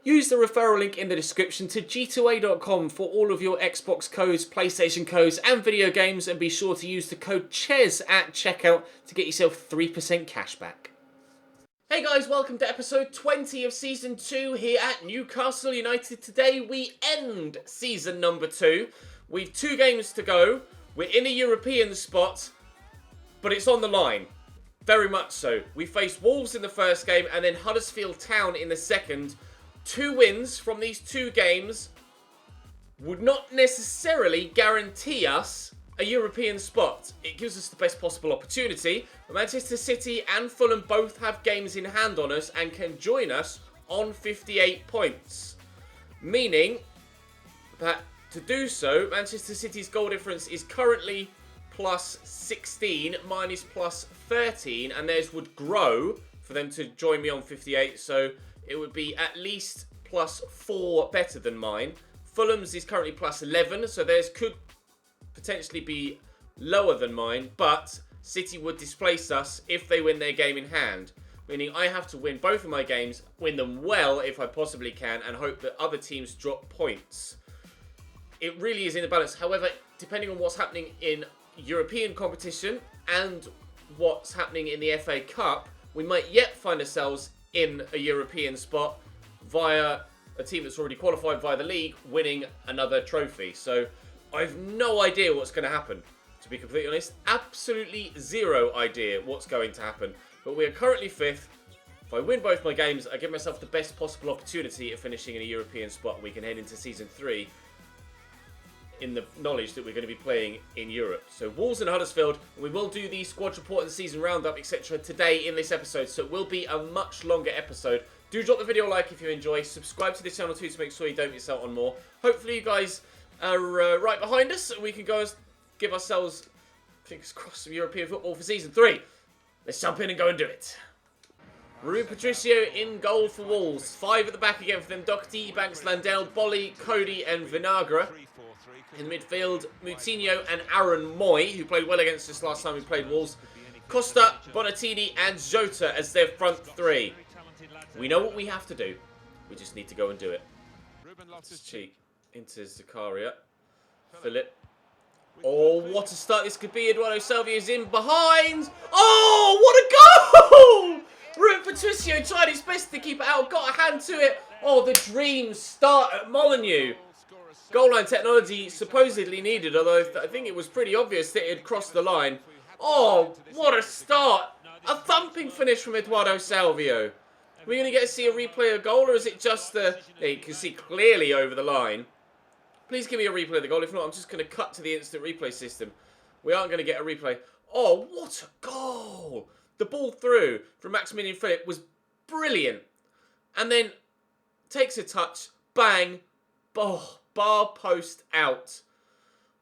Use the referral link in the description to g2a.com for all of your Xbox codes, PlayStation codes and video games, and be sure to use the code CHES at checkout to get yourself 3% cash back. Hey guys, welcome to episode 20 of Season 2 here at Newcastle United. Today we end Season number 2. We've 2 games to go. We're in a European spot, but it's on the line. Very much so. We faced Wolves in the first game and then Huddersfield Town in the second. 2 wins from these 2 games would not necessarily guarantee us a European spot. It gives us the best possible opportunity. But Manchester City and Fulham both have games in hand on us and can join us on 58 points. Meaning that to do so, Manchester City's goal difference is currently plus 16, mine is plus 13, and theirs would grow for them to join me on 58, so it would be at least plus 4 better than mine. Fulham's is currently plus 11, so theirs could potentially be lower than mine, but City would displace us if they win their game in hand. Meaning I have to win both of my games, win them well if I possibly can, and hope that other teams drop points. It really is in a balance. However, depending on what's happening in European competition and what's happening in the FA Cup, we might yet find ourselves in a European spot via a team that's already qualified via the league winning another trophy. So I've no idea what's going to happen, to be completely honest. Absolutely zero idea what's going to happen. But we are currently 5th. If I win both my games, I give myself the best possible opportunity of finishing in a European spot. We can head into Season 3 in the knowledge that we're going to be playing in Europe. So Wolves and Huddersfield, and we will do the squad report and the season roundup, etc. today in this episode, so it will be a much longer episode. Do drop the video a like if you enjoy, subscribe to the channel too to make sure you don't miss out on more. Hopefully you guys are right behind us, and we can go and give ourselves, fingers crossed, some European football for Season 3. Let's jump in and go and do it. Rui Patricio in goal for Wolves. 5 at the back again for them. Doherty, Banks, Landell, Bolly, Cody and Vinagre. In midfield, Moutinho and Aaron Moy, who played well against us last time we played Wolves. Costa, Bonatini and Jota as their front 3. We know what we have to do. We just need to go and do it. Cheek into Zakaria. Philip. Oh, what a start this could be. Eduardo Salvia's in behind. Oh, what a goal! Rui Patricio tried his best to keep it out. Got a hand to it. Oh, the dreams start at Molineux. Goal line technology supposedly needed, although I think it was pretty obvious that it had crossed the line. Oh, what a start. A thumping finish from Eduardo Salvio. Are we going to get to see a replay of the goal, or is it just the... Yeah, you can see clearly over the line. Please give me a replay of the goal. If not, I'm just going to cut to the instant replay system. We aren't going to get a replay. Oh, what a goal. The ball through from Maximilian Philip was brilliant. And then takes a touch. Bang. Oh. Bar post out.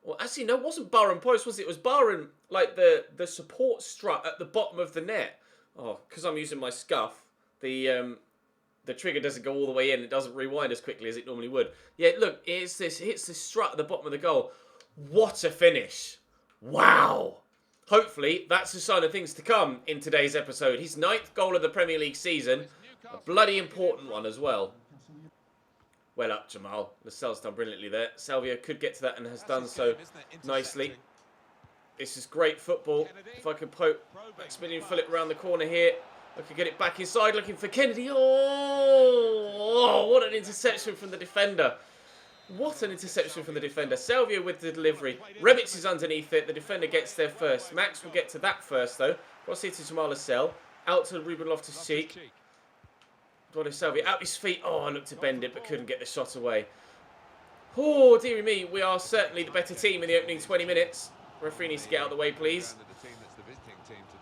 Well, actually, no, it wasn't bar and post, was it? It was bar and, like, the support strut at the bottom of the net. Oh, because I'm using my scuff, the trigger doesn't go all the way in. It doesn't rewind as quickly as it normally would. Yeah, look, it hits this strut at the bottom of the goal. What a finish. Wow. Hopefully, that's a sign of things to come in today's episode. His 9th goal of the Premier League season. A bloody important one as well. Well up, Jamal. Lascelles done brilliantly there. Salvio could get to that and has done so nicely. This is great football. If I could poke Maximilian Philip around the corner here, I could get it back inside looking for Kennedy. Oh, what an interception from the defender. What an interception from the defender. Salvio with the delivery. Rebic is underneath it. The defender gets there first. Max will get to that first, though. Cross here to Jamal Lascelles. Out to Ruben Loftus-Cheek. Eduardo Salvia out his feet. Oh, I looked to bend it, but couldn't get the shot away. Oh, dearie me. We are certainly the better team in the opening 20 minutes. Referee needs to get out of the way, please.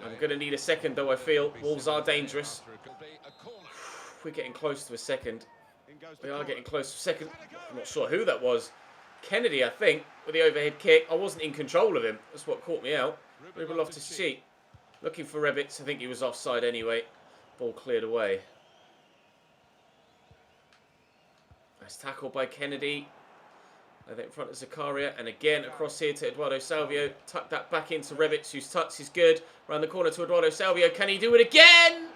I'm going to need a second, though, I feel. Wolves are dangerous. We're getting close to a second. We are getting close to a second. I'm not sure who that was. Kennedy, I think, with the overhead kick. I wasn't in control of him. That's what caught me out. Ruben Loftus-Cheek. Looking for Rebic. I think he was offside anyway. Ball cleared away. Nice tackle by Kennedy. I think in front of Zakaria. And again across here to Eduardo Salvio. Tuck that back into Rebic, whose touch is good. Around the corner to Eduardo Salvio. Can he do it again?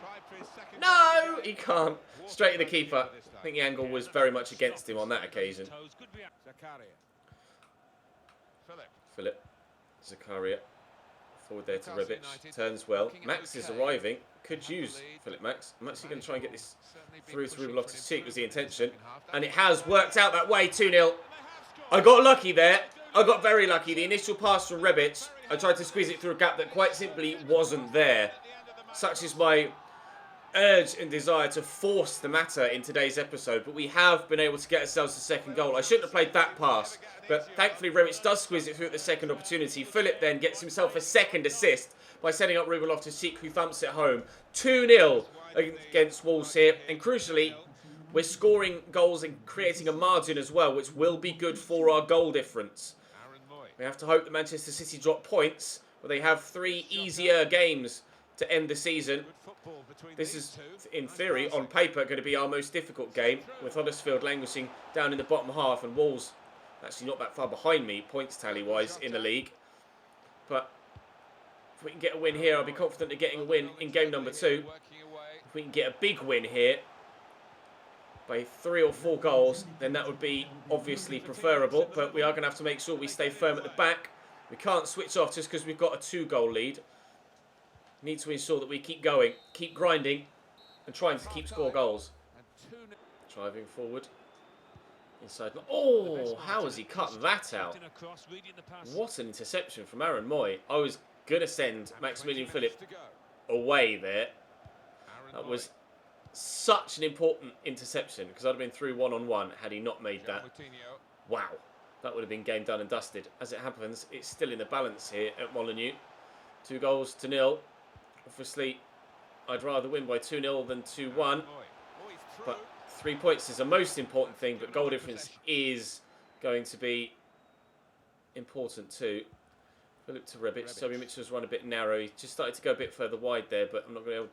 No, he can't. Straight to the keeper. I think the angle was very much against him on that occasion. Philip. Zakaria. Forward there to Rebic. Turns well. Max is arriving. Could use Philip Max. I'm actually going to try and get this through to Ruben Loftus-Cheek was the intention. And it has worked out that way. 2-0. I got lucky there. I got very lucky. The initial pass from Rebic, I tried to squeeze it through a gap that quite simply wasn't there. Such is my urge and desire to force the matter in today's episode, but we have been able to get ourselves a second goal. I shouldn't have played that pass, but thankfully Rebic does squeeze it through at the second opportunity. Philip then gets himself a second assist by setting up Ruben Loftus-Cheek, who thumps it home. 2-0 against Wolves here, and crucially, we're scoring goals and creating a margin as well, which will be good for our goal difference. We have to hope that Manchester City drop points, but they have 3 easier games to end the season. This is, in theory, on paper, going to be our most difficult game, with Huddersfield languishing down in the bottom half and Wolves actually not that far behind me, points tally-wise, in the league. But if we can get a win here, I'll be confident of getting a win in game number 2. If we can get a big win here, by 3 or 4 goals, then that would be obviously preferable. But we are going to have to make sure we stay firm at the back. We can't switch off just because we've got a 2-goal lead. We need to ensure that we keep going, keep grinding, and trying to keep score goals. Driving forward. Inside. Oh, how has he cut that out? What an interception from Aaron Moy. I was going to send Maximilian Philip away there. That was such an important interception, because I'd have been through 1-on-1 had he not made that. Wow, that would have been game done and dusted. As it happens, it's still in the balance here at Molineux. 2-0. Obviously, I'd rather win by 2-0 than 2-1. But 3 points is the most important thing, but goal difference is going to be important too. Philip to Rebic. Toby Mitchell's run a bit narrow. He just started to go a bit further wide there, but I'm not going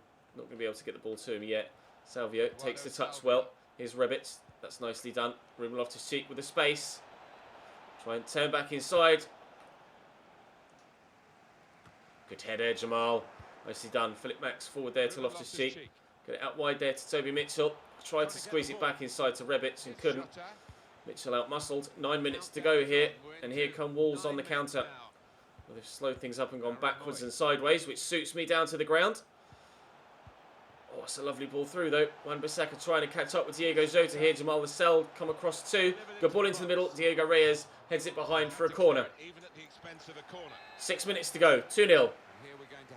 to be able to get the ball to him yet. Salvio takes the touch well. Here's Rebic. That's nicely done. Ruben Loftus-Cheek with the space. Try and turn back inside. Good header, Jamal. Nicely done. Philip Max forward there to Loftus-Cheek. Get it out wide there to Toby Mitchell. Tried to squeeze it back inside to Rebic and couldn't. Mitchell out-muscled. 9 minutes to go here. And here come Wolves on the counter. Well, they've slowed things up and gone backwards and sideways, which suits me down to the ground. Oh, it's a lovely ball through, though. Wan-Bissaka trying to catch up with Diego Jota here. Jamal Lascelles come across 2. Good ball into the middle. Diego Reyes heads it behind for a corner. 6 minutes to go. 2-0.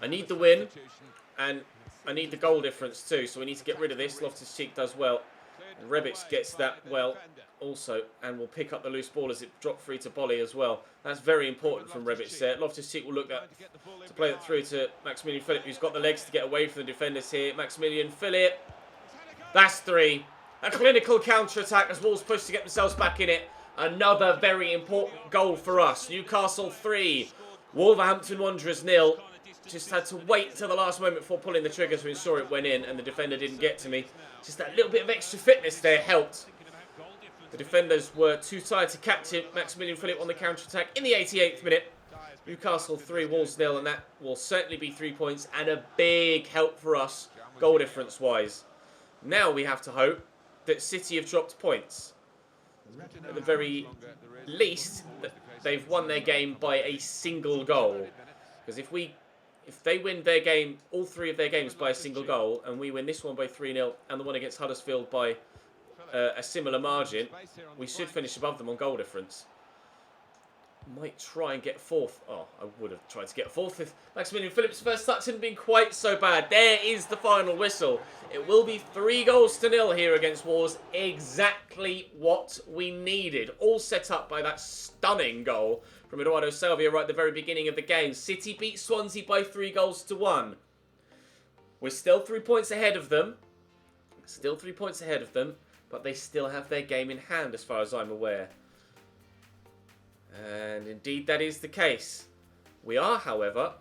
I need the win, and I need the goal difference too, so we need to get rid of this. Loftus-Cheek does well. And Rebic gets that well also, and will pick up the loose ball as it dropped free to Bolly as well. That's very important from Rebic there. Loftus-Cheek will look at to play it through to Maximilian Philip, who's got the legs to get away from the defenders here. Maximilian Philip. That's 3. A clinical counter-attack as Wolves push to get themselves back in it. Another very important goal for us. Newcastle 3. Wolverhampton Wanderers 0. Just had to wait till the last moment before pulling the trigger to ensure it went in, and the defender didn't get to me. Just that little bit of extra fitness there helped. The defenders were too tired to capture Maximilian Philip on the counter-attack in the 88th minute. Newcastle 3, Wolves 0, and that will certainly be 3 points and a big help for us goal difference-wise. Now we have to hope that City have dropped points. At the very least, that they've won their game by a single goal. Because if they win their game, all 3 of their games by a single goal, and we win this one by 3-0 and the one against Huddersfield by a similar margin, we should finish above them on goal difference. Might try and get 4th. Oh, I would have tried to get 4th if Maximilian Phillips' first touch hadn't been quite so bad. There is the final whistle. It will be 3-0 here against Wolves. Exactly what we needed. All set up by that stunning goal from Eduardo Salvia right at the very beginning of the game. City beat Swansea by 3-1. We're still 3 points ahead of them. Still 3 points ahead of them. But they still have their game in hand as far as I'm aware. And indeed that is the case. We are, however,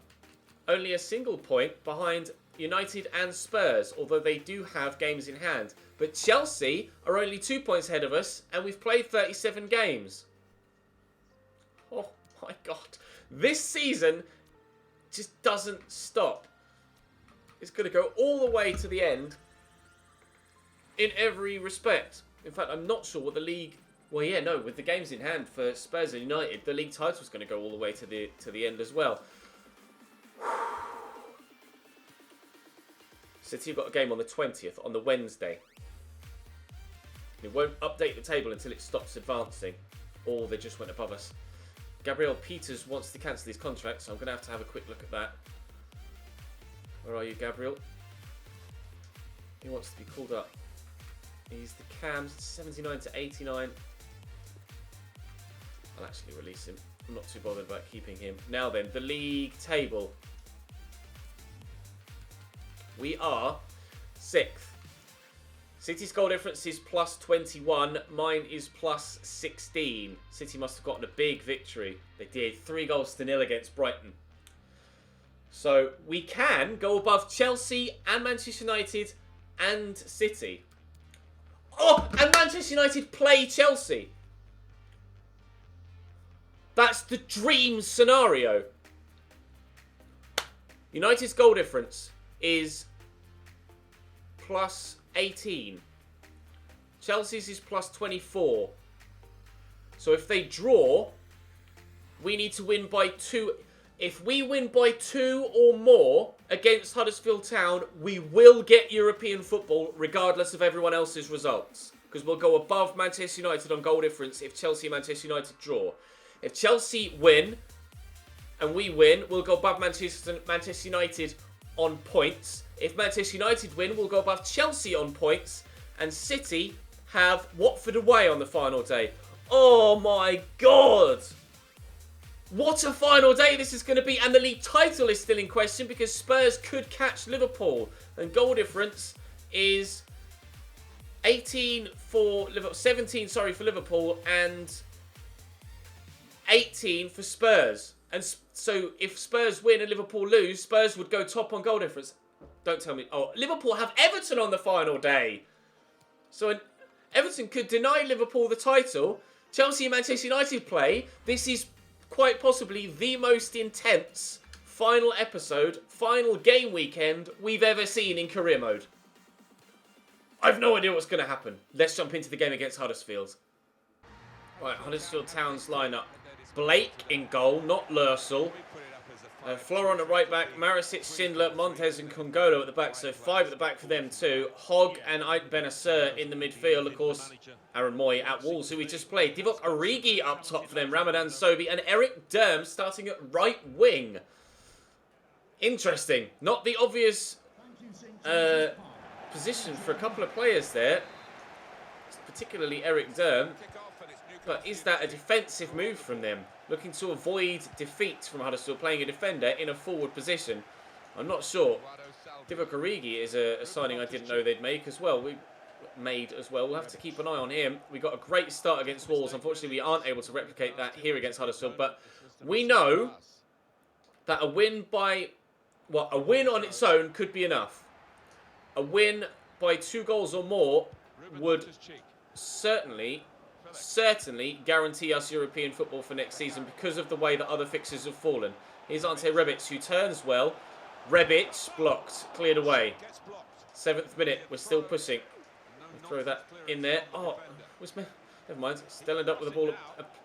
only a single point behind United and Spurs, although they do have games in hand. But Chelsea are only 2 points ahead of us, and we've played 37 games. Oh my God. This season just doesn't stop. It's going to go all the way to the end in every respect. In fact, I'm not sure what the league... Well, yeah, no, with the games in hand for Spurs and United, the league title's going to go all the way to the end as well. City have got a game on the 20th, on the Wednesday. It won't update the table until it stops advancing. Or they just went above us. Gabriel Peters wants to cancel his contract, so I'm going to have a quick look at that. Where are you, Gabriel? He wants to be called up. He's the Cams, 79 to 89. I'll actually release him. I'm not too bothered about keeping him. Now then, the league table. We are 6th. City's goal difference is plus 21. Mine is plus 16. City must have gotten a big victory. They did. 3-0 against Brighton. So we can go above Chelsea and Manchester United and City. Oh, and Manchester United play Chelsea. That's the dream scenario. United's goal difference is plus 18. Chelsea's is plus 24. So if they draw, we need to win by 2. If we win by 2 or more against Huddersfield Town, we will get European football regardless of everyone else's results. Because we'll go above Manchester United on goal difference if Chelsea and Manchester United draw. If Chelsea win and we win, we'll go above Manchester United on points. If Manchester United win, we'll go above Chelsea on points. And City have Watford away on the final day. Oh my God! What a final day this is going to be. And the league title is still in question because Spurs could catch Liverpool. And goal difference is 17 for Liverpool and 18 for Spurs. And so if Spurs win and Liverpool lose, Spurs would go top on goal difference. Don't tell me. Oh, Liverpool have Everton on the final day. So Everton could deny Liverpool the title. Chelsea and Manchester United play. This is quite possibly the most intense final episode, final game weekend we've ever seen in career mode. I've no idea what's going to happen. Let's jump into the game against Huddersfield. Right, Huddersfield Town's lineup. Blake in goal, not Lursel. Flora on the right back, Marisic, Schindler, Montez and Congolo at the back. So 5 at the back for them too. Hogg and Ait Benacer in the midfield. Of course, Aaron Moy at Wolves, who we just played. Divock Origi up top for them. Ramadan Sobhi and Eric Durm starting at right wing. Interesting. Not the obvious position for a couple of players there. Particularly Eric Durm. But is that a defensive move from them? Looking to avoid defeat from Huddersfield, playing a defender in a forward position. I'm not sure. Divock Origi is a signing I didn't know they'd make as well. We'll have to keep an eye on him. We got a great start against Wolves. Unfortunately, we aren't able to replicate that here against Huddersfield. But we know that a win on its own could be enough. A win by 2 goals or more would certainly guarantee us European football for next season because of the way that other fixtures have fallen. Here's Ante Rebic, who turns well. Rebic blocked, cleared away. 7th minute, we're still pushing. Throw that in there. Oh, never mind. Still end up with the ball at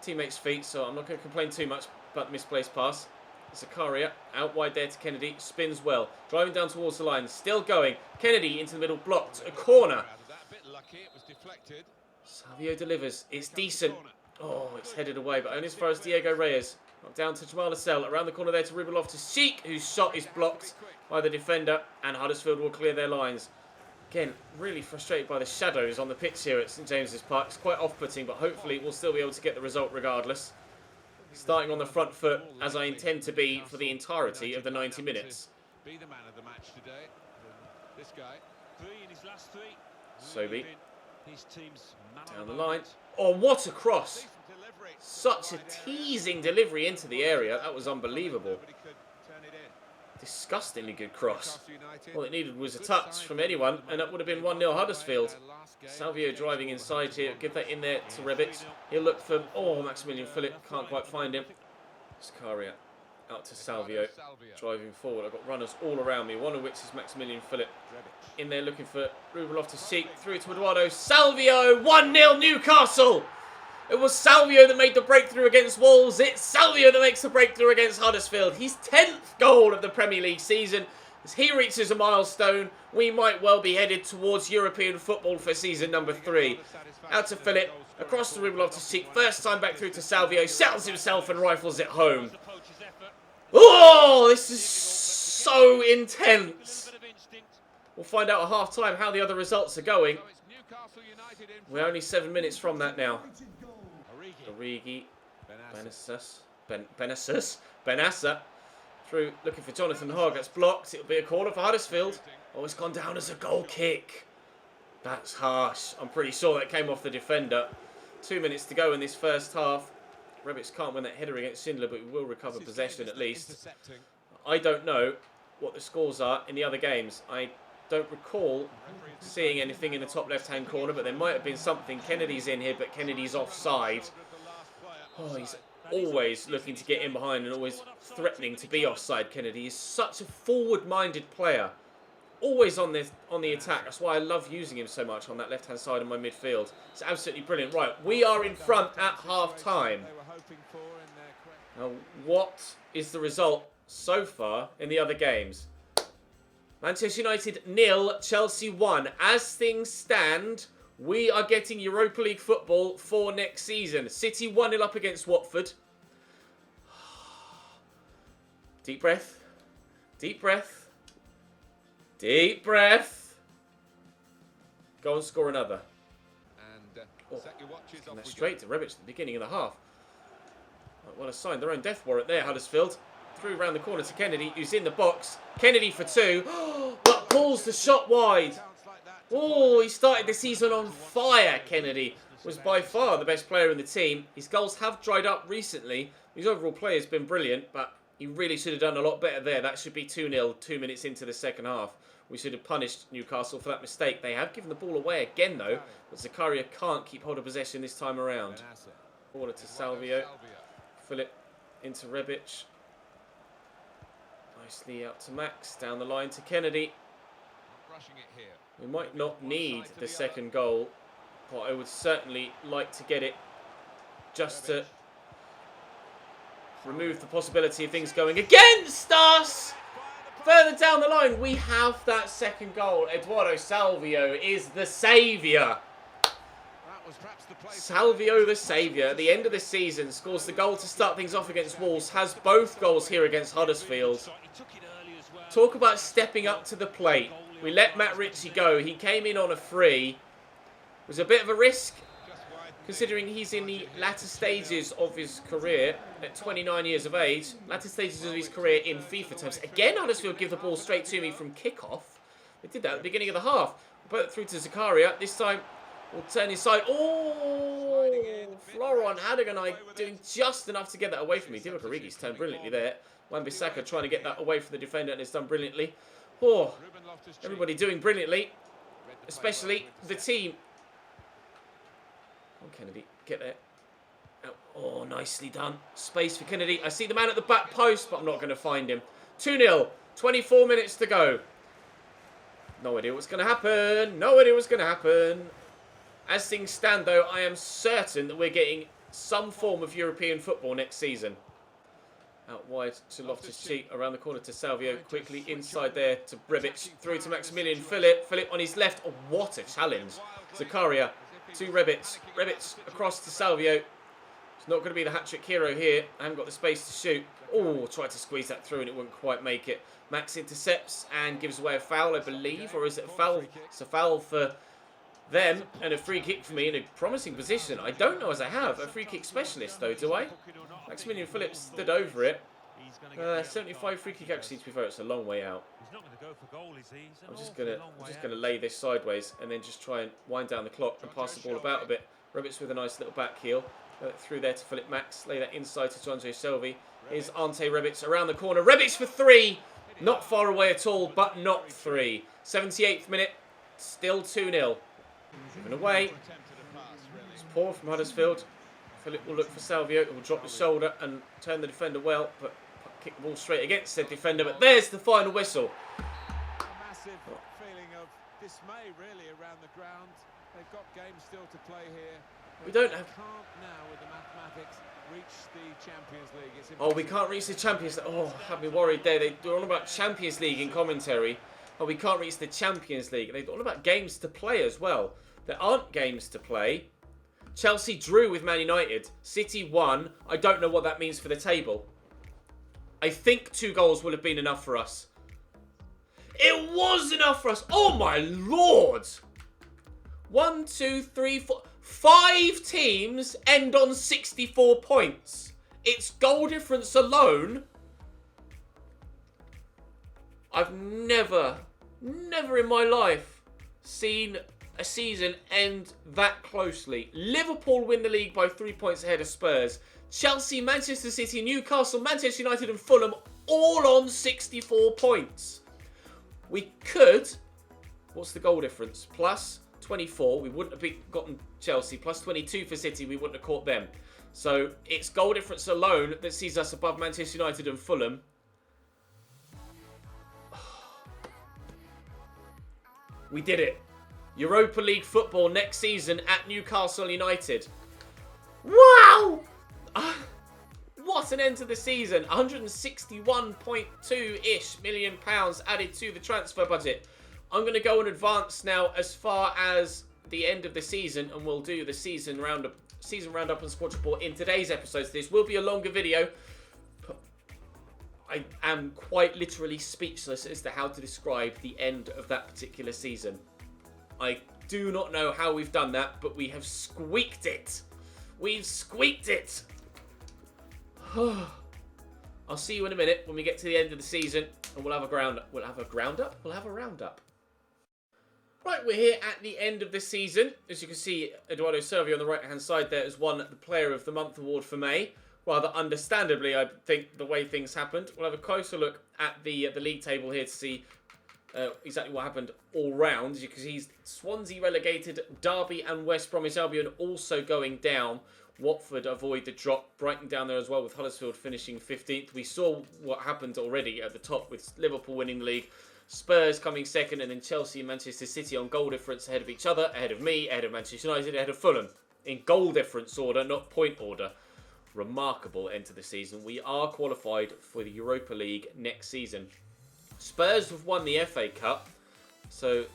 teammates' feet, so I'm not going to complain too much about the misplaced pass. Zakaria out wide there to Kennedy, spins well. Driving down towards the line, still going. Kennedy into the middle, blocked. A corner. Savio delivers. It's decent. Oh, it's headed away, but only as far as Diego Reyes. Knocked down to Jamal Lascelles. Around the corner there to Ruben Loftus-Cheek, whose shot is blocked by the defender, and Huddersfield will clear their lines. Again, really frustrated by the shadows on the pitch here at St James's Park. It's quite off-putting, but hopefully we'll still be able to get the result regardless. Starting on the front foot, as I intend to be for the entirety of the 90 minutes. Be the man of the match today. This guy, 3 in his last 3. Sobhi. His team's down the line. Oh, what a cross. Such a teasing delivery into the area. That was unbelievable. Disgustingly good cross. All it needed was a touch from anyone, and that would have been 1-0 Huddersfield. Salvio driving inside here. Give that in there to Rebic. He'll look for... Oh, Maximilian Philip. Can't quite find him. Zakaria. Out to Salvio, driving forward. I've got runners all around me, one of which is Maximilian Philip. In there looking for Ruben Loftus-Cheek, through to Eduardo Salvio, 1-0 Newcastle! It was Salvio that made the breakthrough against Wolves. It's Salvio that makes the breakthrough against Huddersfield. His 10th goal of the Premier League season. As he reaches a milestone, we might well be headed towards European football for season number 3. Out to Philip, across to Ruben Loftus-Cheek, first time back through to Salvio, settles himself and rifles it home. Oh, this is so intense. We'll find out at half-time how the other results are going. We're only 7 minutes from that now. Origi, Benassa, through, looking for Jonathan Hogg. That's blocked. It'll be a corner for Huddersfield. Oh, it's gone down as a goal kick. That's harsh. I'm pretty sure that came off the defender. 2 minutes to go in this first half. Rebic can't win that header against Schindler, but we will recover possession at least. I don't know what the scores are in the other games. I don't recall seeing anything in the top left-hand corner, but there might have been something. Kennedy's in here, but Kennedy's offside. Oh, he's always looking to get in behind and always threatening to be offside. Kennedy is such a forward-minded player. Always on the attack. That's why I love using him so much on that left-hand side of my midfield. It's absolutely brilliant. Right, we are in front at half-time. Now, what is the result so far in the other games? Manchester United 0, Chelsea 1. As things stand, we are getting Europa League football for next season. City 1-0 up against Watford. Deep breath. Deep breath. Deep breath. Go and score another. And that's straight to Rebic at the beginning of the half. Well, assigned their own death warrant there, Huddersfield. Through round the corner to Kennedy, who's in the box. Kennedy for 2, but pulls the shot wide. Oh, he started the season on fire, Kennedy. Was by far the best player in the team. His goals have dried up recently. His overall play has been brilliant, but he really should have done a lot better there. That should be 2-0, 2 minutes into the second half. We should have punished Newcastle for that mistake. They have given the ball away again, though, but Zakaria can't keep hold of possession this time around. Order to Salvio. Philip into Rebic. Nicely out to Max. Down the line to Kennedy. We might not need the second goal, but I would certainly like to get it just to remove the possibility of things going against us. Further down the line, we have that second goal. Eduardo Salvio is the saviour. Salvio the saviour at the end of the season scores the goal to start things off against Wolves, has both goals here against Huddersfield. Talk about stepping up to the plate. We let Matt Ritchie go. He came in on a free. It was a bit of a risk considering he's in the latter stages of his career at 29 years of age. Latter stages of his career in FIFA terms. Again, Huddersfield give the ball straight to me from kick-off. They did that at the beginning of the half. Put it through to Zakaria. This time we'll turn inside. Oh, Florian Hadeganai doing just enough to get that away from me. Divock Origi's turned brilliantly there. Wan-Bissaka trying to get that away from the defender and it's done brilliantly. Oh, everybody doing brilliantly, especially the team. Oh, Kennedy, get there. Oh, nicely done. Space for Kennedy. I see the man at the back post, but I'm not going to find him. 2-0, 24 minutes to go. No idea what's going to happen. No idea what's going to happen. As things stand, though, I am certain that we're getting some form of European football next season. Out wide to Loftus-Cheek, around the corner to Salvio, quickly inside there to Rebic, through to Maximilian Philip. Philip on his left. Oh, what a challenge. Zakaria to Rebic. Rebic across to Salvio. It's not going to be the hat-trick hero here. I haven't got the space to shoot. Oh, tried to squeeze that through and it wouldn't quite make it. Max intercepts and gives away a foul, I believe. Or is it a foul? It's a foul for them and a free kick for me in a promising position. I don't know as I have a free kick specialist, though, do I? Maximilian Phillips stood over it. 75 free kick actually, to be fair, it's a long way out. I'm just gonna lay this sideways and then just try and wind down the clock and pass the ball about a bit. Rebic with a nice little back heel. Through there to Philip Max. Lay that inside to Jonjo Shelvey. Here's Ante Rebic around the corner. Rebic for 3. Not far away at all, but not 3. 78th minute. Still 2-0. Given away. It's poor from Huddersfield. Philip will look for Salvio. He will drop the shoulder and turn the defender well, but kick the ball straight against the defender, but there's the final whistle. A massive feeling of dismay, really, around the ground. They've got games still to play here. We don't have... Can't now, with the mathematics, reach the Champions League. It's oh, we can't reach the Champions League. Oh, had me worried there. They're all about Champions League in commentary. Oh, we can't reach the Champions League. They're all about games to play as well. There aren't games to play. Chelsea drew with Man United. City won. I don't know what that means for the table. I think 2 goals will have been enough for us. It was enough for us. Oh, my Lord. 1, 2, 3, 4... 5 teams end on 64 points. It's goal difference alone. I've never in my life seen a season end that closely. Liverpool win the league by 3 points ahead of Spurs. Chelsea, Manchester City, Newcastle, Manchester United and Fulham all on 64 points. We could... What's the goal difference? Plus 24. We wouldn't have gotten Chelsea. Plus 22 for City. We wouldn't have caught them. So it's goal difference alone that sees us above Manchester United and Fulham. We did it. Europa League football next season at Newcastle United. Wow! What an end to the season. 161.2-ish million pounds added to the transfer budget. I'm going to go in advance now as far as the end of the season, and we'll do the season roundup and squad report in today's episode. This will be a longer video. I am quite literally speechless as to how to describe the end of that particular season. I do not know how we've done that, but we have squeaked it. We've squeaked it. I'll see you in a minute when we get to the end of the season, and we'll have a roundup. We'll have a roundup. Right, we're here at the end of the season. As you can see, Eduardo Servio on the right-hand side there has won the Player of the Month award for May. Rather understandably, I think, the way things happened. We'll have a closer look at the league table here to see exactly what happened all round. As you can see, Swansea relegated, Derby and West Bromwich Albion also going down. Watford avoid the drop, Brighton down there as well, with Huddersfield finishing 15th. We saw what happened already at the top with Liverpool winning the league, Spurs coming second, and then Chelsea and Manchester City on goal difference ahead of each other, ahead of me, ahead of Manchester United, ahead of Fulham. In goal difference order, not point order. Remarkable end to the season. We are qualified for the Europa League next season. Spurs have won the FA Cup, so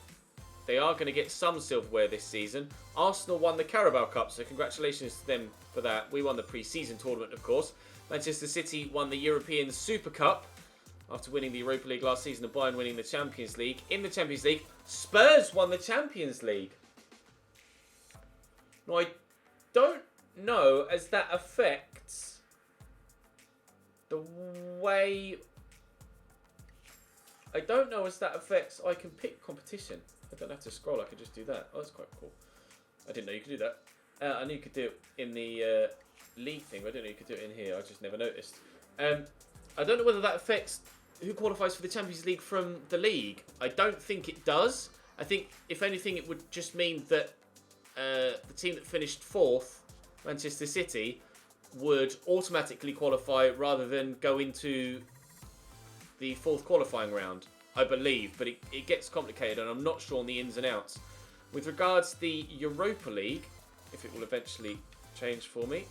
they are going to get some silverware this season. Arsenal won the Carabao Cup, so congratulations to them for that. We won the pre-season tournament, of course. Manchester City won the European Super Cup after winning the Europa League last season and Bayern winning the Champions League. In the Champions League, Spurs won the Champions League. Now, I don't know as that affects the way... I don't know as that affects... I can pick competition. I don't have to scroll. I could just do that. Oh, that's quite cool. I didn't know you could do that. I knew you could do it in the league thing, but I didn't know you could do it in here. I just never noticed. I don't know whether that affects who qualifies for the Champions League from the league. I don't think it does. I think, if anything, it would just mean that the team that finished 4th, Manchester City, would automatically qualify rather than go into the 4th qualifying round, I believe. But it gets complicated, and I'm not sure on the ins and outs. With regards to the Europa League, if it will eventually change for me,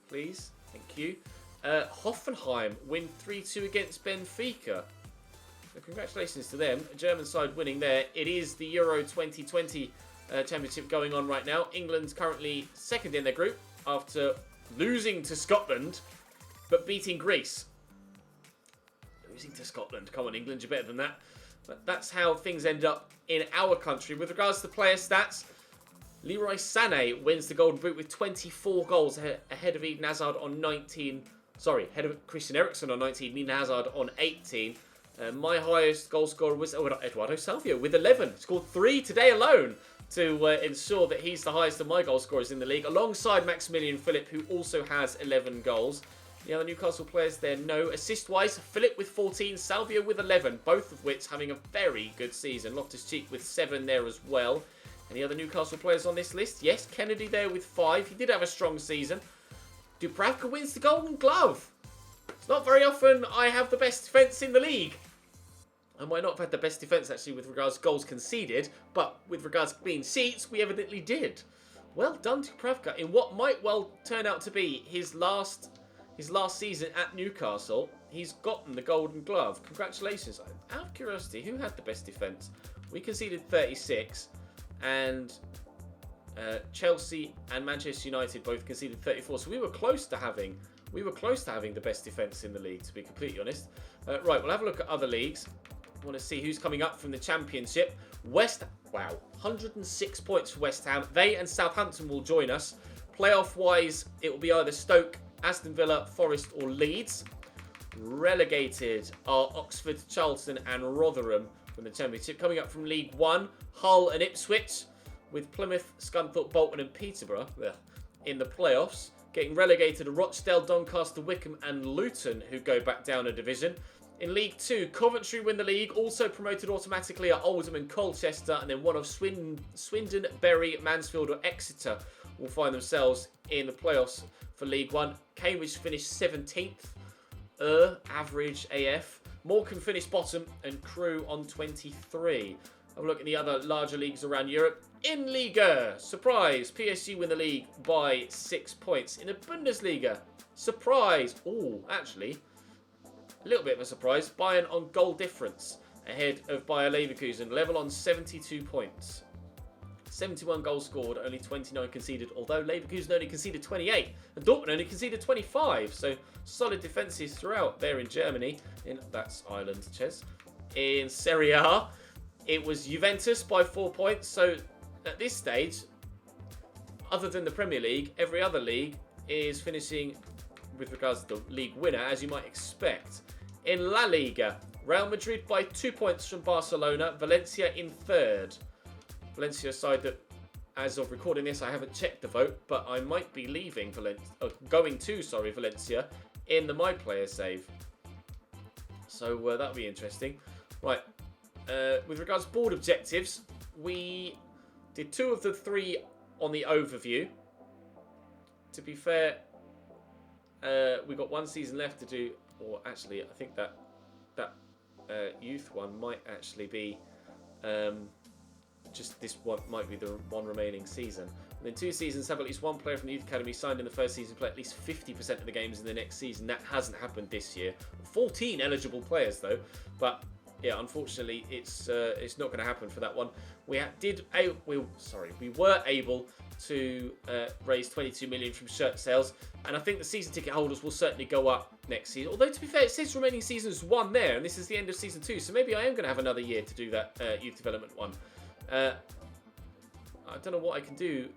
please, thank you. Hoffenheim win 3-2 against Benfica. So congratulations to them. A German side winning there. It is the Euro 2020 Championship going on right now. England's currently second in their group after losing to Scotland, but beating Greece. Losing to Scotland. Come on, England, you're better than that. But that's how things end up in our country. With regards to player stats, Leroy Sané wins the Golden Boot with 24 goals ahead of Eden Hazard on 19... Sorry, ahead of Christian Eriksen on 19, Eden Hazard on 18. My highest goal scorer was Eduardo Salvio with 11. Scored 3 today alone to ensure that he's the highest of my goal scorers in the league, alongside Maximilian Philip, who also has 11 goals. The other Newcastle players there, no. Assist-wise, Philip with 14, Salvio with 11, both of which having a very good season. Loftus-Cheek with 7 there as well. Any other Newcastle players on this list? Yes, Kennedy there with 5. He did have a strong season. Dubravka wins the Golden Glove. It's Not very often I have the best defence in the league. I might not have had the best defence actually with regards to goals conceded, but with regards to clean sheets, we evidently did. Well done to Dubravka in what might well turn out to be his last season at Newcastle. He's gotten the Golden Glove. Congratulations. Out of curiosity, who had the best defence? We conceded 36, and Chelsea and Manchester United both conceded 34. So we were close to having the best defence in the league, to be completely honest. Right, we'll have a look at other leagues. Want to see who's coming up from the Championship. Wow, 106 points for West Ham. They and Southampton will join us. Playoff-wise, it will be either Stoke, Aston Villa, Forest or Leeds. Relegated are Oxford, Charlton and Rotherham from the Championship. Coming up from League One, Hull and Ipswich, with Plymouth, Scunthorpe, Bolton and Peterborough in the playoffs. Getting relegated are Rochdale, Doncaster, Wickham and Luton, who go back down a division. In League 2, Coventry win the league. Also promoted automatically are Oldham and Colchester. And then one of Swindon, Bury, Mansfield or Exeter will find themselves in the playoffs for League 1. Cambridge finished 17th. Average AF. Morecambe finished bottom and Crewe on 23. Have a look at the other larger leagues around Europe. In Liga, surprise, PSG win the league by 6 points. In the Bundesliga, surprise. Oh, actually, a little bit of a surprise. Bayern on goal difference ahead of Bayer Leverkusen, level on 72 points. 71 goals scored, only 29 conceded, although Leverkusen only conceded 28 and Dortmund only conceded 25. So solid defences throughout there in Germany. That's Ireland, Ches. In Serie A, it was Juventus by 4 points. So at this stage, other than the Premier League, every other league is finishing with regards to the league winner, as you might expect. In La Liga, Real Madrid by 2 points from Barcelona, Valencia in third. Valencia side that, as of recording this, I haven't checked the vote, but I might be leaving Valencia in the My Player save. So that'll be interesting. Right, with regards to board objectives, we did 2 of the 3 on the overview. To be fair, we got 1 season left to do, or actually, I think that youth one might actually be just this one might be the one remaining season. And then 2 seasons have at least 1 player from the youth academy signed in the first season play at least 50% of the games in the next season. That hasn't happened this year. 14 eligible players though, but yeah, unfortunately, it's not going to happen for that one. We were able to raise 22 million from shirt sales, and I think the season ticket holders will certainly go up next season. Although to be fair, it says remaining seasons 1 there, and this is the end of season 2, so maybe I am going to have another year to do that youth development one. I don't know what I can do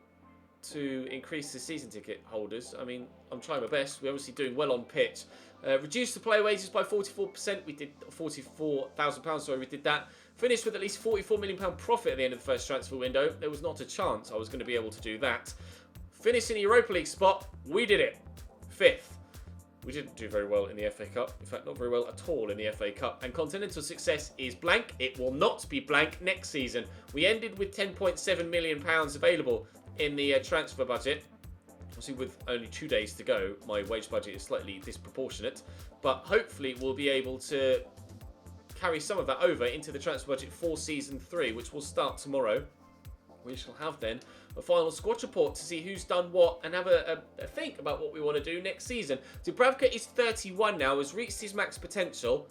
to increase the season ticket holders. I mean, I'm trying my best. We're obviously doing well on pitch. Reduced the player wages by 44%. We did £44,000. Sorry, we did that. Finished with at least £44 million profit at the end of the first transfer window. There was not a chance I was going to be able to do that. Finished in the Europa League spot. We did it. 5th. We didn't do very well in the FA Cup. In fact, not very well at all in the FA Cup. And continental success is blank. It will not be blank next season. We ended with £10.7 million available in the transfer budget. Obviously, with only 2 days to go, my wage budget is slightly disproportionate. But hopefully, we'll be able to carry some of that over into the transfer budget for Season 3, which will start tomorrow. We shall have then a final squad report to see who's done what and have a think about what we want to do next season. Dubravka is 31 now, has reached his max potential.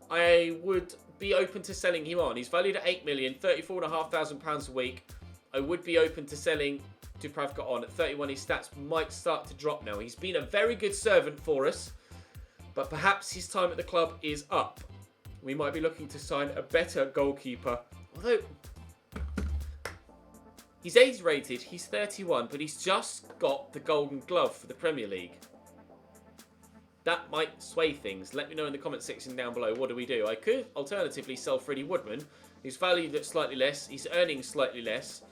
I would be open to selling him on. He's valued at 8 million, £34,500 a week. I would be open to selling Dubravka on. At 31, his stats might start to drop now. He's been a very good servant for us, but perhaps his time at the club is up. We might be looking to sign a better goalkeeper. Although he's age rated, he's 31, but he's just got the Golden Glove for the Premier League. That might sway things. Let me know in the comment section down below. What do we do? I could alternatively sell Freddie Woodman, who's valued at slightly less. He's earning slightly less.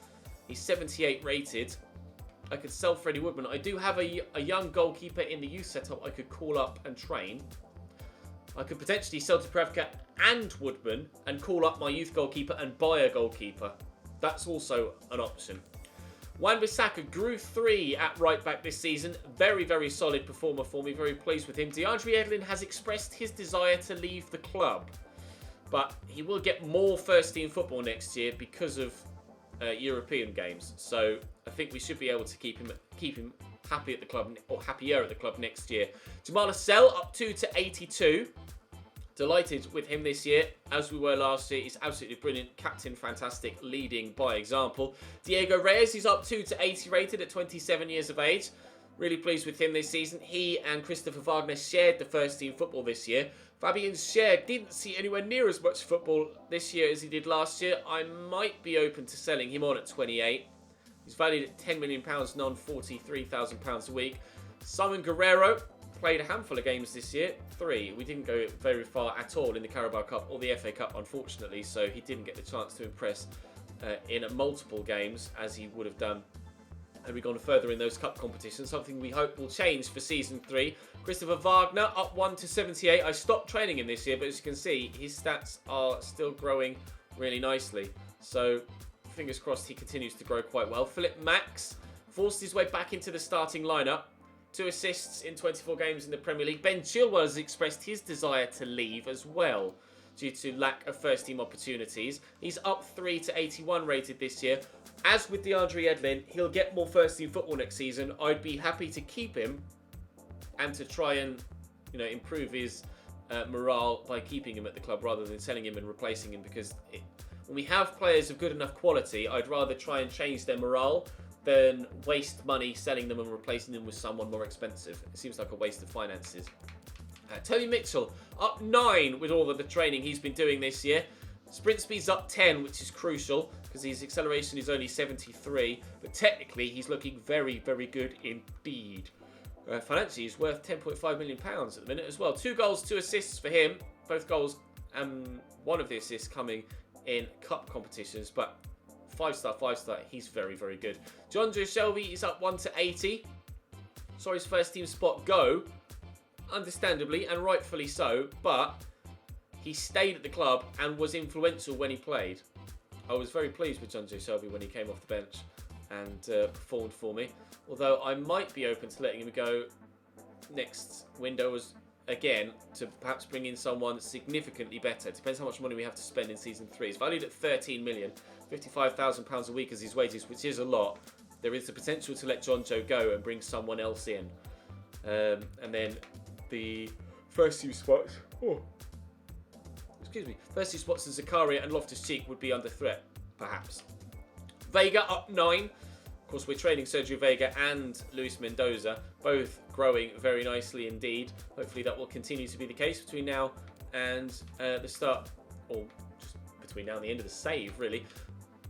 He's 78 rated. I could sell Freddie Woodman. I do have a young goalkeeper in the youth setup I could call up and train. I could potentially sell Dubravka and Woodman and call up my youth goalkeeper and buy a goalkeeper. That's also an option. Wan-Bissaka grew 3 at right back this season. Very, very solid performer for me. Very pleased with him. DeAndre Edlin has expressed his desire to leave the club, but he will get more first-team football next year because of European games. So I think we should be able to keep him happy at the club, or happier at the club next year. Jamal Lascelles up 2 to 82. Delighted with him this year, as we were last year. He's absolutely brilliant, captain, fantastic, leading by example. Diego Reyes is up 2 to 80 rated at 27 years of age. Really pleased with him this season. He and Christopher Wagner shared the first team football this year. Fabian Schär didn't see anywhere near as much football this year as he did last year. I might be open to selling him on at 28. He's valued at £10 million, non £43,000 a week. Simon Guerrero played a handful of games this year, 3. We didn't go very far at all in the Carabao Cup or the FA Cup, unfortunately, so he didn't get the chance to impress in multiple games as he would have done had we gone further in those cup competitions, something we hope will change for season 3. Christopher Wagner up 1 to 78. I stopped training him this year, but as you can see, his stats are still growing really nicely. So fingers crossed he continues to grow quite well. Philip Max forced his way back into the starting lineup. 2 assists in 24 games in the Premier League. Ben Chilwell has expressed his desire to leave as well due to lack of first-team opportunities. He's up 3 to 81 rated this year. As with DeAndre Edlin, he'll get more first-team football next season. I'd be happy to keep him and to try and improve his morale by keeping him at the club rather than selling him and replacing him, because when we have players of good enough quality, I'd rather try and change their morale than waste money selling them and replacing them with someone more expensive. It seems like a waste of finances. Tony Mitchell up 9 with all of the training he's been doing this year. Sprint speed's up 10, which is crucial because his acceleration is only 73, but technically he's looking very, very good indeed. Financially, he's worth £10.5 million at the minute as well. 2 goals, 2 assists for him. Both goals and one of the assists coming in cup competitions, but 5-star, he's very, very good. John Joe Shelby is up 1 to 80. Saw his first team spot go, understandably and rightfully so, but he stayed at the club and was influential when he played. I was very pleased with John Joe Shelby when he came off the bench and performed for me. Although I might be open to letting him go next window again to perhaps bring in someone significantly better. Depends how much money we have to spend in season 3. He's valued at 13 million, £55,000 a week as his wages, which is a lot. There is the potential to let John Joe go and bring someone else in. And then the first few spots, first two spots of Zakaria and Loftus-Cheek would be under threat, perhaps. Vega up 9. Of course, we're trading Sergio Vega and Luis Mendoza, both growing very nicely indeed. Hopefully that will continue to be the case between now and the start, or just between now and the end of the save, really.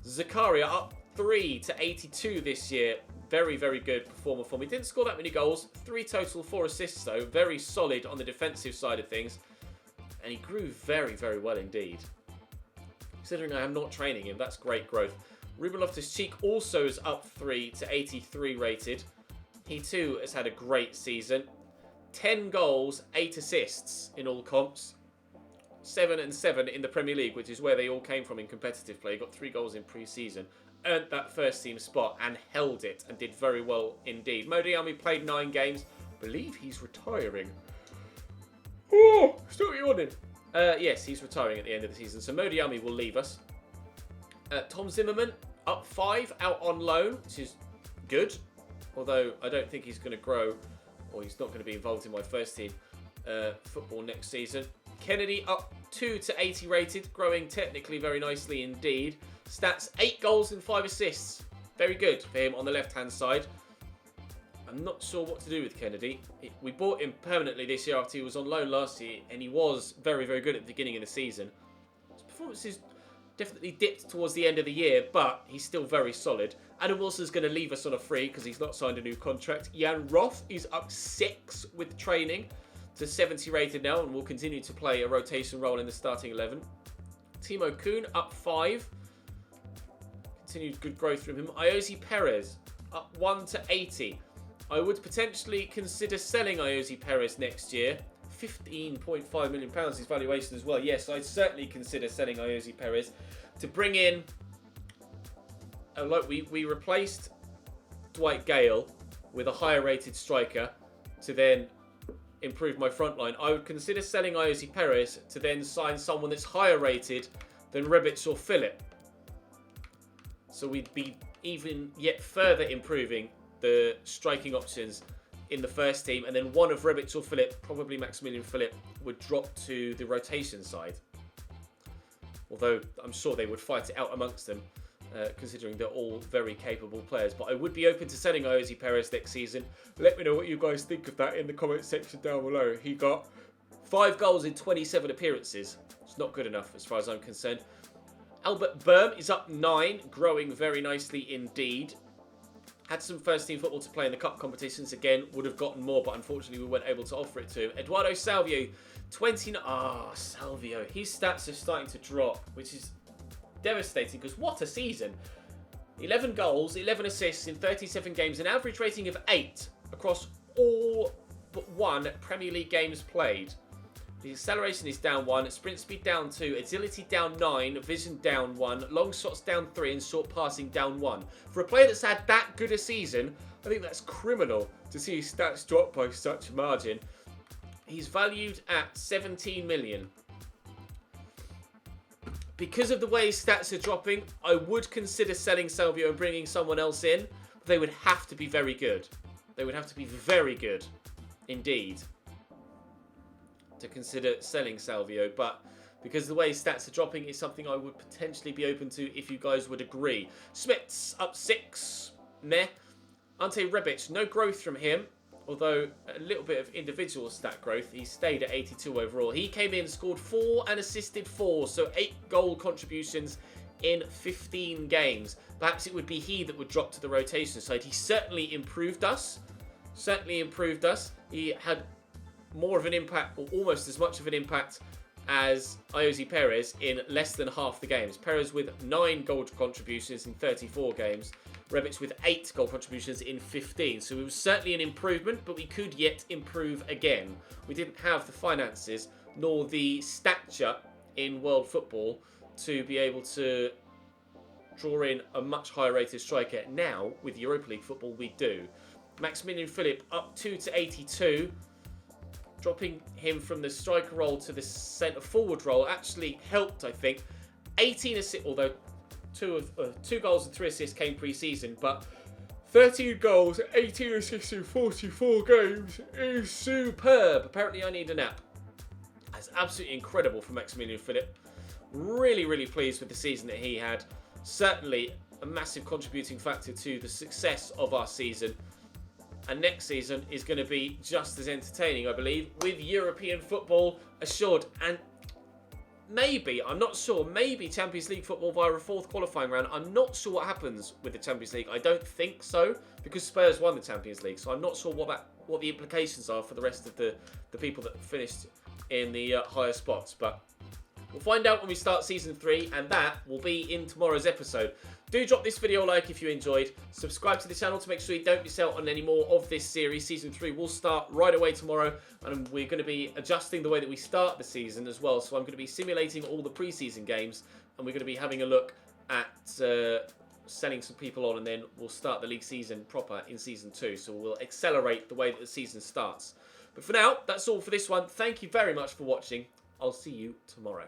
Zakaria up 3 to 82 this year. Very, very good performer for me. Didn't score that many goals. 3 total, 4 assists though. Very solid on the defensive side of things. And he grew very, very well indeed. Considering I am not training him, that's great growth. Ruben Loftus-Cheek also is up 3 to 83 rated. He too has had a great season. 10 goals, 8 assists in all comps. 7 and 7 in the Premier League, which is where they all came from in competitive play. He got 3 goals in pre-season. Earned that first team spot and held it and did very well indeed. Mo Diarmi played 9 games. I believe he's retiring. Oh, still yawning. Yes, he's retiring at the end of the season. So Mo Diarmi will leave us. Tom Zimmerman up 5 out on loan, which is good. Although I don't think he's going to grow, or he's not going to be involved in my first team football next season. Kennedy up 2 to 80 rated, growing technically very nicely indeed. Stats 8 goals and 5 assists. Very good for him on the left-hand side. I'm not sure what to do with Kennedy. We bought him permanently this year after he was on loan last year, and he was very, very good at the beginning of the season. His performances definitely dipped towards the end of the year, but he's still very solid. Adam Wilson's going to leave us on a free because he's not signed a new contract. Jan Roth is up 6 with training to 70 rated now and will continue to play a rotation role in the starting 11. Timo Kuhn up 5. Continued good growth from him. Iosi Perez up 1 to 80. I would potentially consider selling Iosi Perez next year. £15.5 million his valuation as well. Yes, I'd certainly consider selling Iosi Perez to bring in. Look, we replaced Dwight Gale with a higher rated striker to then improve my front line, I would consider selling Iosi Perez to then sign someone that's higher rated than Rebic or Phillip. So we'd be even yet further improving the striking options in the first team, and then one of Rebic or Phillip, probably Maximilian Phillip, would drop to the rotation side. Although I'm sure they would fight it out amongst them, considering they're all very capable players. But I would be open to selling Iosi Perez next season. Let me know what you guys think of that in the comment section down below. He got 5 goals in 27 appearances. It's not good enough as far as I'm concerned. Albert Blurb is up 9, growing very nicely indeed. Had some first team football to play in the cup competitions again. Would have gotten more, but unfortunately we weren't able to offer it to him. Eduardo Salvio, 29. Salvio. His stats are starting to drop, which is devastating because what a season. 11 goals, 11 assists in 37 games, an average rating of 8 across all but 1 Premier League games played. The acceleration is down 1, sprint speed down 2, agility down 9, vision down 1, long shots down 3, and short passing down 1. For a player that's had that good a season, I think that's criminal to see his stats drop by such a margin. He's valued at 17 million. Because of the way his stats are dropping, I would consider selling Salvio and bringing someone else in, but they would have to be very good. They would have to be very good indeed to consider selling Salvio, but because of the way his stats are dropping, it's something I would potentially be open to if you guys would agree. Smits up 6, meh. Ante Rebic, no growth from him, although a little bit of individual stat growth. He stayed at 82 overall. He came in, scored 4 and assisted 4, so 8 goal contributions in 15 games. Perhaps it would be he that would drop to the rotation side. He certainly improved us. He had more of an impact, or almost as much of an impact, as Iosi Perez in less than half the games. Perez with 9 goal contributions in 34 games. Rebic with 8 goal contributions in 15. So it was certainly an improvement, but we could yet improve again. We didn't have the finances nor the stature in world football to be able to draw in a much higher rated striker. Now, with Europa League football, we do. Maximilian Phillip up 2 to 82. Dropping him from the striker role to the centre forward role actually helped, I think. 18 assists, although 2 goals and 3 assists came pre-season, but 13 goals, 18 assists in 44 games is superb. Apparently I need a nap. That's absolutely incredible for Maximilian Phillip. Really, really pleased with the season that he had. Certainly a massive contributing factor to the success of our season. And next season is going to be just as entertaining, I believe, with European football assured. And maybe, I'm not sure, maybe Champions League football via a 4th qualifying round. I'm not sure what happens with the Champions League. I don't think so, because Spurs won the Champions League. So I'm not sure what the implications are for the rest of the people that finished in the higher spots. But we'll find out when we start Season 3, and that will be in tomorrow's episode. Do drop this video a like if you enjoyed. Subscribe to the channel to make sure you don't miss out on any more of this series. Season 3 will start right away tomorrow, and we're going to be adjusting the way that we start the season as well. So I'm going to be simulating all the pre-season games, and we're going to be having a look at selling some people on, and then we'll start the league season proper in Season 2. So we'll accelerate the way that the season starts. But for now, that's all for this one. Thank you very much for watching. I'll see you tomorrow.